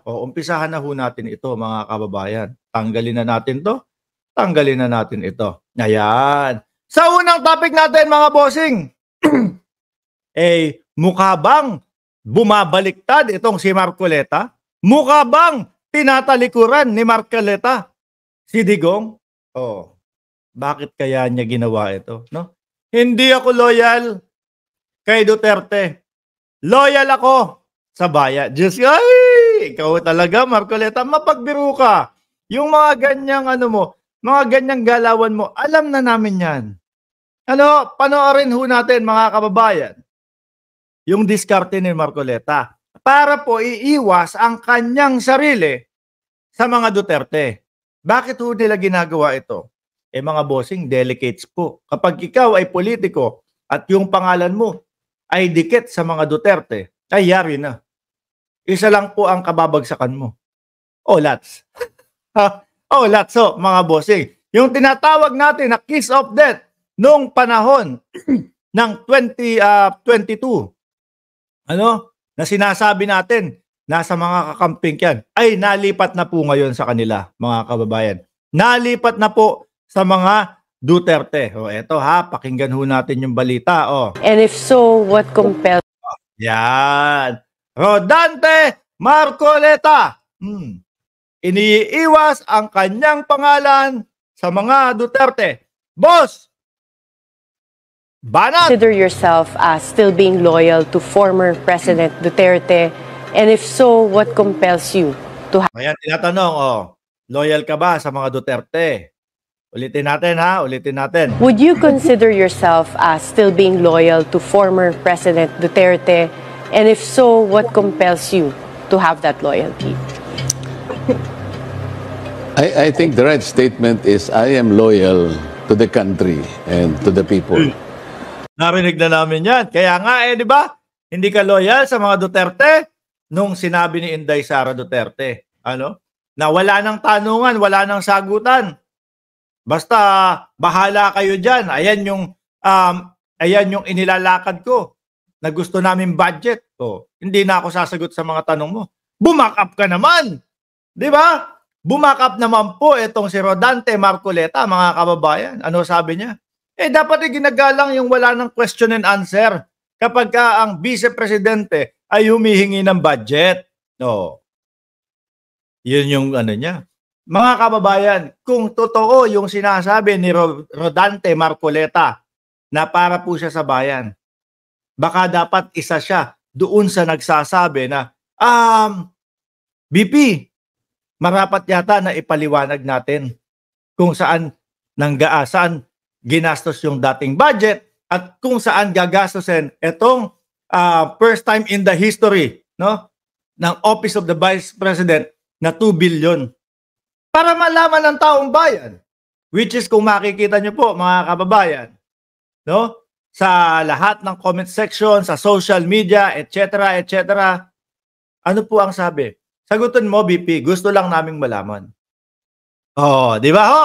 O umpisahan na ho natin ito mga kababayan. Tanggalin na natin to. Tanggalin na natin ito. Ayan. Sa unang topic natin mga bossing, mukha bang bumabaliktad itong si Marcoleta? Mukha bang tinatalikuran ni Marcoleta si Digong? Oh, bakit kaya niya ginawa ito? No? Hindi ako loyal kay Duterte. Loyal ako sa bayan. Diyos, ay, ikaw talaga, Marcoleta, mapagbiro ka. Yung mga ganyang mga ganyang galawan mo, alam na namin yan. Panoorin ho natin mga kababayan, yung diskarte ni Marcoleta para po iiwas ang kanyang sarili sa mga Duterte. Bakit ho nila ginagawa ito? Mga bossing, delicates po. Kapag ikaw ay politiko at yung pangalan mo ay dikit sa mga Duterte, ay yari na. Isa lang po ang kababagsakan mo. Lats. Lats ho, mga bossing. Yung tinatawag natin na kiss of death noong panahon ng 2022, na sinasabi natin, nasa mga kakamping yan, ay nalipat na po ngayon sa kanila, mga kababayan. Nalipat na po sa mga Duterte. Eto pakinggan ho natin yung balita. And if so, what compels? Yan. Rodante Marcoleta. Iniiwas ang kanyang pangalan sa mga Duterte. Boss! Banat! Consider yourself as still being loyal to former President Duterte? And if so, what compels you to have? Ayan, tinatanong, loyal ka ba sa mga Duterte? Ulitin natin ulitin natin. Would you consider yourself as still being loyal to former President Duterte? And if so, what compels you to have that loyalty? I think the right statement is I am loyal to the country and to the people. Narinig na namin yan. Kaya nga di ba? Hindi ka loyal sa mga Duterte nung sinabi ni Inday Sara Duterte. Na wala nang tanungan, wala nang sagutan. Basta bahala kayo dyan. Ayan yung inilalakad ko na gusto namin budget. Hindi na ako sasagot sa mga tanong mo. Bumak up ka naman. Di ba? Bumak up naman po itong si Rodante Marcoleta, mga kababayan. Ano sabi niya? Dapat ginagalang yung wala ng question and answer kapag ang vice-presidente ay humihingi ng budget. Yun yung niya. Mga kababayan, kung totoo yung sinasabi ni Rodante Marcoleta na para po siya sa bayan, baka dapat isa siya doon sa nagsasabi na, BP, marapat yata na ipaliwanag natin kung saan ginastos yung dating budget at kung saan gagastosin itong first time in the history ng Office of the Vice President na 2 billion. Para malaman ng taong bayan, which is kung makikita nyo po mga kababayan, sa lahat ng comment section, sa social media, etc., etc., ano po ang sabi? Sagutin mo, BP, gusto lang naming malaman. Di ba ho?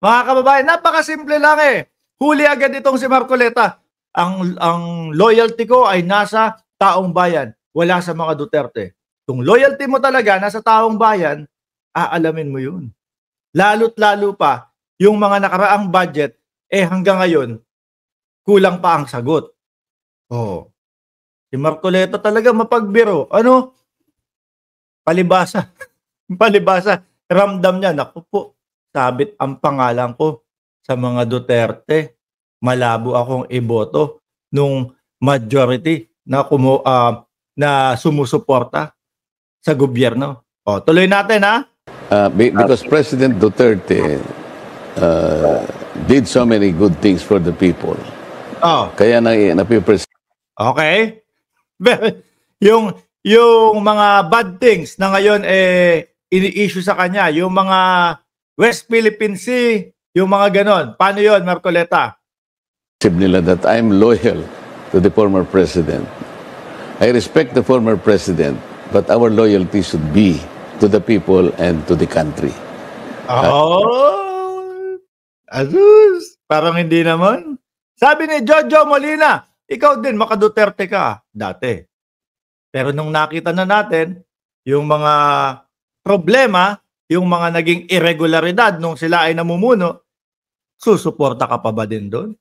Mga kababayan, napakasimple lang Huli agad itong si Marcoleta. Ang loyalty ko ay nasa taong bayan, wala sa mga Duterte. Kung loyalty mo talaga nasa taong bayan, aalamin mo yun. Lalo't lalo pa, yung mga nakaraang budget, hanggang ngayon, kulang pa ang sagot. Si Marcoleta talaga mapagbiro. Palibasa. Palibasa. Ramdam niya, naku po, sabit ang pangalan ko sa mga Duterte. Malabo akong iboto nung majority na sumusuporta sa gobyerno. Tuloy natin Because President Duterte did so many good things for the people. Kaya napipresent. Okay. yung mga bad things na ngayon ini-issue sa kanya, yung mga West Philippine Sea, yung mga ganon. Paano yon, Marcoleta? Nila that I'm loyal to the former president. I respect the former president, but our loyalty should be to the people and to the country. Azus! Parang hindi naman. Sabi ni Jojo Molina, ikaw din, maka-Duterte ka dati. Pero nung nakita na natin yung mga problema, yung mga naging irregularidad nung sila ay namumuno, susuporta ka pa ba din doon?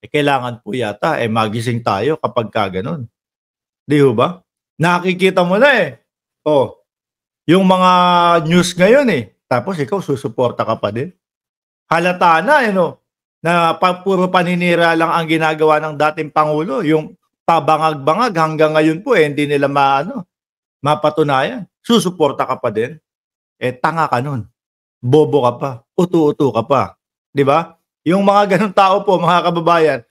Kailangan po yata magising tayo kapag ganun. Di ba? Nakikita mo na yung mga news ngayon tapos ikaw susuporta ka pa din. Halata na na puro paninira lang ang ginagawa ng dating Pangulo. Yung pabangag-bangag hanggang ngayon po hindi nila mapatunayan. Susuporta ka pa din. Tanga ka nun. Bobo ka pa. Utu-utu ka pa. Di ba? Yung mga ganun tao po, mga kababayan,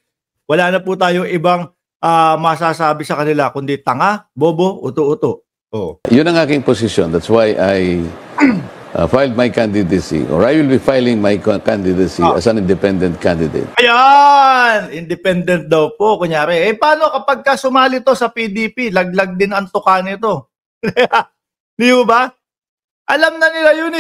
wala na po tayong ibang masasabi sa kanila kundi tanga, bobo, utu-utu. Yun ang aking posisyon. That's why I filed my candidacy, or I will be filing my candidacy as an independent candidate. Ayan! Independent daw po, kunyari. Paano kapag sumali to sa PDP, laglag din ang tuka nito? Di ba? Alam na nila yun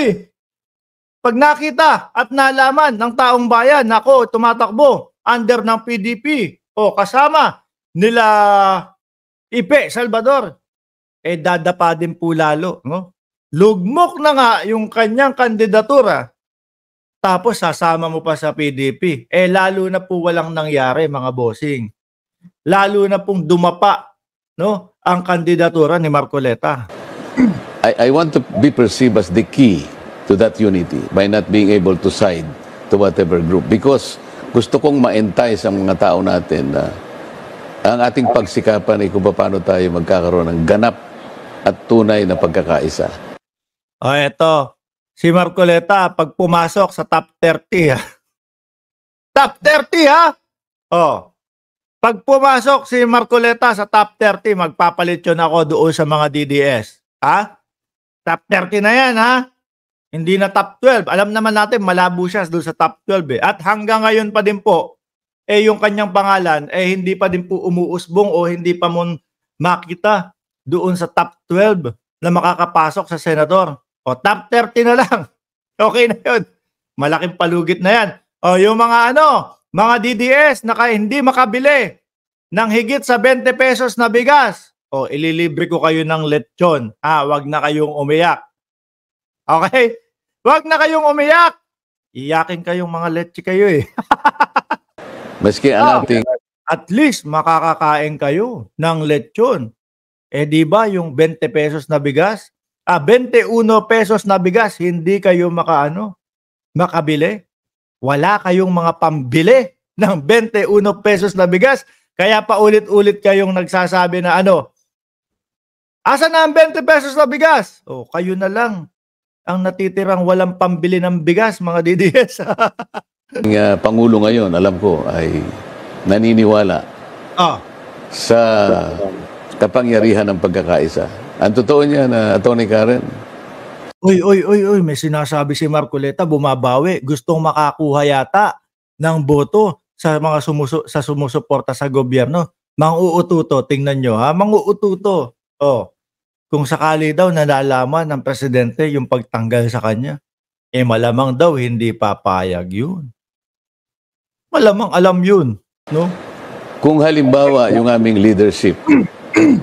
Pag nakita at nalaman ng taong bayan, nako, tumatakbo under ng PDP, kasama nila Ipe Salvador, dadapa din po lalo, no? Lugmok na nga yung kanyang kandidatura, tapos sasama mo pa sa PDP. Lalo na po walang nangyari, mga bossing. Lalo na pong dumapa, no, ang kandidatura ni Marcoleta. I want to be perceived as the key to that unity by not being able to side to whatever group. Because gusto kong ma-entice ang mga tao natin na ang ating pagsikapan ay kung paano tayo magkakaroon ng ganap at tunay na pagkakaisa. Eto, si Marcoleta, pag pumasok sa top 30, top 30, ha? Pag pumasok si Marcoleta sa top 30, magpapalit yun ako doon sa mga DDS. Ha? Top 30 na yan, ha? Hindi na top 12. Alam naman natin, malabo siya doon sa top 12. At hanggang ngayon pa din po, yung kanyang pangalan, hindi pa din po umuusbong o hindi pa mo makita doon sa top 12 na makakapasok sa senador. Top 30 na lang. Okay na yun. Malaking palugit na yan. Yung mga mga DDS na hindi makabili ng higit sa 20 pesos na bigas. Ililibre ko kayo ng lechon. Wag na kayong umiyak. Okay? Wag na kayong umiyak. Iyakin kayong mga leche kayo Maski ang ating... At least makakakain kayo ng lechon. Di ba yung 20 pesos na bigas? 21 pesos na bigas, hindi kayo makabili. Wala kayong mga pambili ng 21 pesos na bigas. Kaya paulit-ulit kayong nagsasabi na asa na ang 20 pesos na bigas? Kayo na lang ang natitirang walang pambili ng bigas, mga DDS. Ang Pangulo ngayon, alam ko, ay naniniwala sa kapangyarihan ng pagkakaisa. Ang totoo niya na, Atty. Karen. Uy, may sinasabi si Marcoleta, bumabawi. Gustong makakuha yata ng boto sa mga sumusuporta sa gobyerno. Mang-uututo, tingnan nyo ha, mang-uututo. Kung sakali daw nalalaman ng presidente yung pagtanggal sa kanya, malamang daw hindi papayag yun. Malamang alam yun, no? Kung halimbawa yung aming leadership,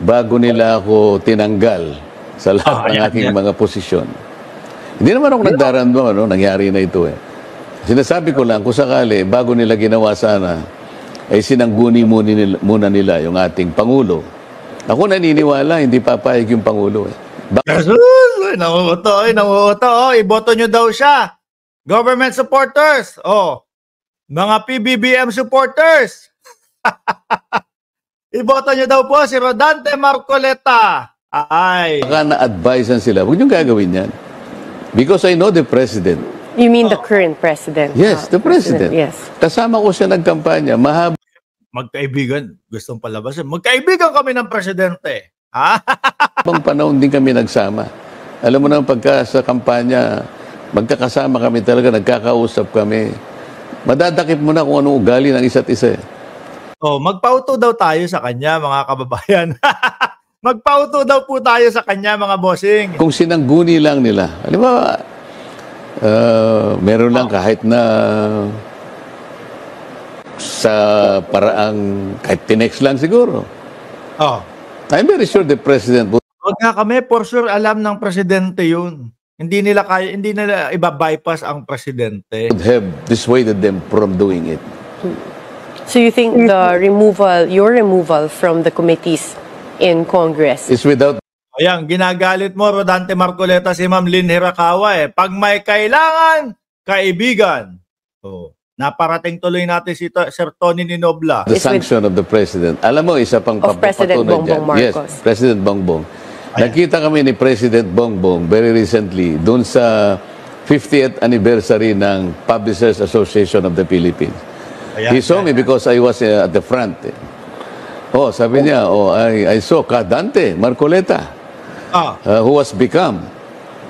bago nila ako tinanggal sa lahat ng aking mga posisyon, hindi naman ako nagdaramdam, nangyari na ito Sinasabi ko lang, kung sakali, bago nila ginawa sana, ay sinangguni muna nila yung ating Pangulo. Ako naniniwala, hindi papayag yung Pangulo Nanguuto. Iboto nyo daw siya. Government supporters. Mga PBBM supporters. Iboto nyo daw po si Rodante Marcoleta. Baka na-advisean sila, huwag niyong gagawin yan. Because I know the President. You mean the current president? Yes, the President. Yes. Kasama ko siya nagkampanya, mahaba. Magkaibigan, gustong palabasin. Magkaibigan kami ng presidente. Bang panahon din kami nagsama. Alam mo na, pagka sa kampanya, magkakasama kami talaga, nagkakausap kami. Madadakip mo na kung anong ugali ng isa't isa. Magpauto daw tayo sa kanya, mga kababayan. Magpauto daw po tayo sa kanya, mga bossing. Kung sinangguni lang nila, alam mo, meron lang kahit na sa paraang, kahit tinext lang siguro. I'm very sure the President would... wag nga kami, for sure alam ng presidente yun. Hindi nila iba-bypass ang presidente. Would have dissuaded them from doing it. So you think your removal from the committees in Congress It's without Ayan, ginagalit mo, Rodante Marcoleta, si Ma'am Lynn Hirakawa eh. Pag may kailangan, kaibigan. Oh, naparating tuloy natin si Sir Tony Ninobla. the sanction of the president. Alam mo, isa pang Of President papatunay dyan. Bongbong Yes, Marcos. President Bongbong. Nakita kami ni President Bongbong very recently dun sa 50th anniversary ng Publishers Association of the Philippines. Ayan, He saw me because I was at the front. Oh, sabi niya, I saw Dante Marcoleta, who has become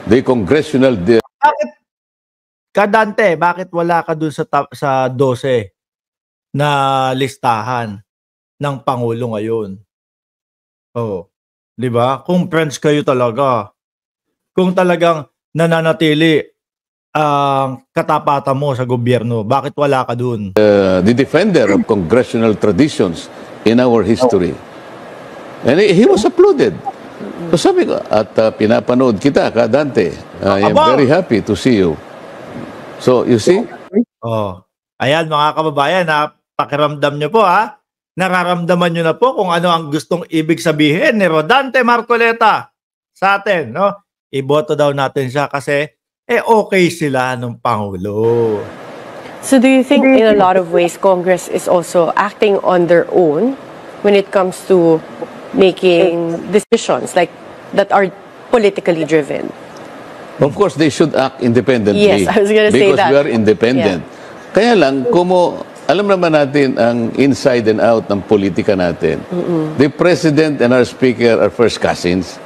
the congressional Bakit, Kadante, bakit wala ka dun sa 12 na listahan ng Pangulo ngayon? Oh, di ba? Kung friends kayo talaga, kung talagang nananatili ang katapatan mo sa gobyerno, bakit wala ka dun? the defender of congressional traditions in our history. And he was applauded. So sabi ko, at pinapanood kita, Dante. I am Aba! very happy to see you. So, you see? Oh. Ayan mga kababayan, pakiramdam nyo po ha. Nararamdaman nyo na po kung ano ang gustong ibig sabihin ni Rodante Marcoleta sa atin, no? Iboto daw natin siya kasi okay sila ng Pangulo. So do you think in a lot of ways Congress is also acting on their own when it comes to making decisions like that are politically driven? Of course, they should act independently. Yes, I was gonna say because that. we are independent. Kaya lang, alam naman natin ang inside and out ng politika natin. The President and our Speaker are first cousins.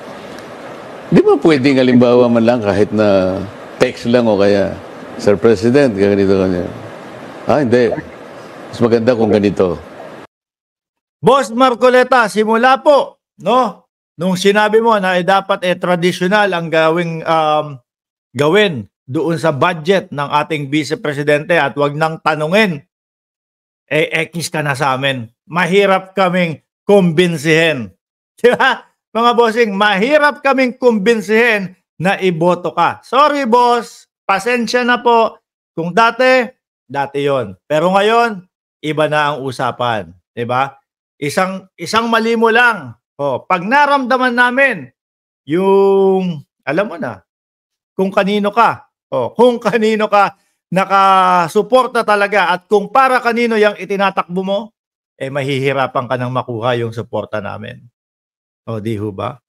Di ba pwedeng halimbawa man lang kahit na text lang o kaya, Sir President, ganito kanya. Hindi. Mas maganda kung ganito. Boss Marcoleta, simula po, no? Nung sinabi mo na dapat traditional ang gawin doon sa budget ng ating Vice Presidente at wag nang tanungin, ekis ka na sa amin. Mahirap kaming kumbinsihin. Diba? Mga bossing, mahirap kaming kumbinsihin na iboto ka. Sorry boss, pasensya na po. Kung dati yon. Pero ngayon, iba na ang usapan. Diba? Isang mali mo lang. Pag naramdaman namin, yung, alam mo na, kung kanino ka. Kung kanino ka nakasuporta talaga at kung para kanino yung itinatakbo mo, mahihirapan ka nang makuha yung suporta namin. Di ho ba?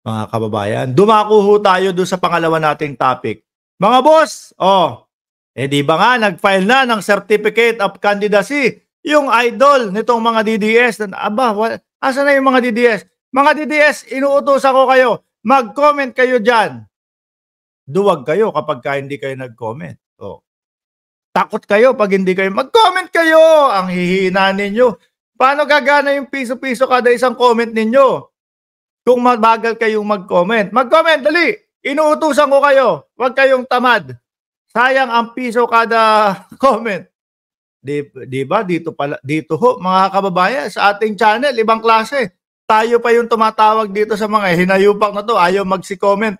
Mga kababayan, dumako ho tayo doon sa pangalawa nating topic. Mga boss, di ba nga nag-file na ng Certificate of Candidacy yung idol nitong mga DDS. Asa na yung mga DDS? Mga DDS, inuutosan ko kayo, mag-comment kayo dyan. Duwag kayo kapag hindi kayo nag-comment. Takot kayo pag hindi kayo mag-comment kayo. Ang hihina ninyo. Paano gagana yung piso-piso kada isang comment ninyo? Kung mabagal kayong mag-comment. Mag-comment, dali. Inuutusan ko kayo. Huwag kayong tamad. Sayang ang piso kada comment. Di ba? Dito ho, mga kababayan, sa ating channel, ibang klase. Tayo pa yung tumatawag dito sa mga hinayupak na to. Ayaw magsi-comment.